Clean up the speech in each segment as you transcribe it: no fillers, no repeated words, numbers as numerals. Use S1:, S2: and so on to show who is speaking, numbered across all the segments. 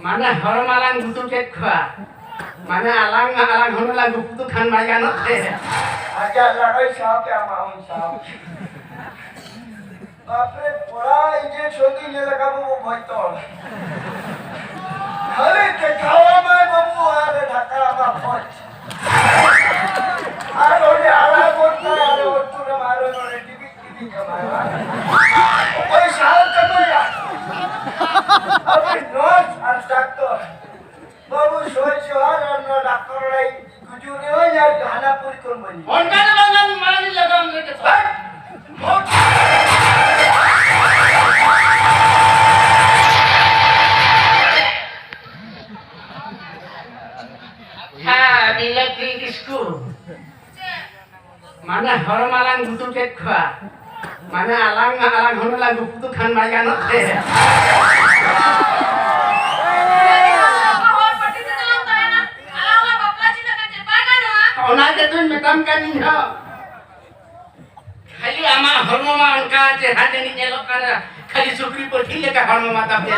S1: Mana hormalan butuh kekwa. Mana alang hono lagu butuh kan bayan oke.
S2: Aja lagai sahab ya mau sahab. Bapre pura ije choti nela kamu mau botol. Hale ke kawa mai babu are dhaka ama pot. Aro ni ala botta are ottu na maro no tibi kamara. Oi sahab kamu ya. Abe nos ar doctor. Babu soy sohar ar no doctor lai kujune ho yar ghana puri kon bani.
S1: Onka na bangan mani lagam leke. Ha, electric school. Mana hormalan butuh kekwa. Mana alang hono lagu butuh kan bayan oke. Ona jatuh metam kan ini. Kali ama hormoma angka je hade ni nyelok kana kali sukri pergi le ka hormoma tapel.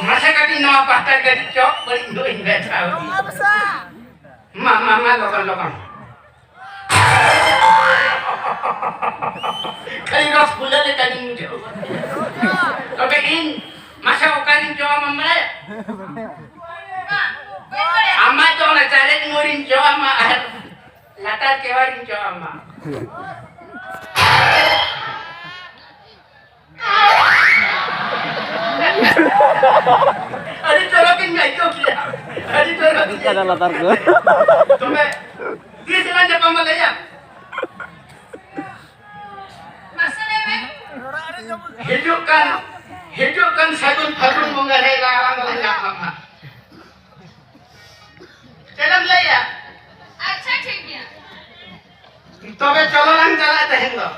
S1: Masa kali no pasta gadi chok bari do inga chao. Mama lokon. Kali ros pula le kali mujo. Oke in masa okarin jo mama. Amma to na chare ngurin jo amma. Latar kewarin jo amma. Ari torokin ngai to kia. Ari torokin.
S3: Ada latar gua.
S1: Tome. Dia jalan Jepang Malaya. Hidupkan sagun fagun mengarai larang lanjak mama. Jalan Malaya.
S4: अच्छा ठीक है
S1: तबे चलो lang jala tahin lo.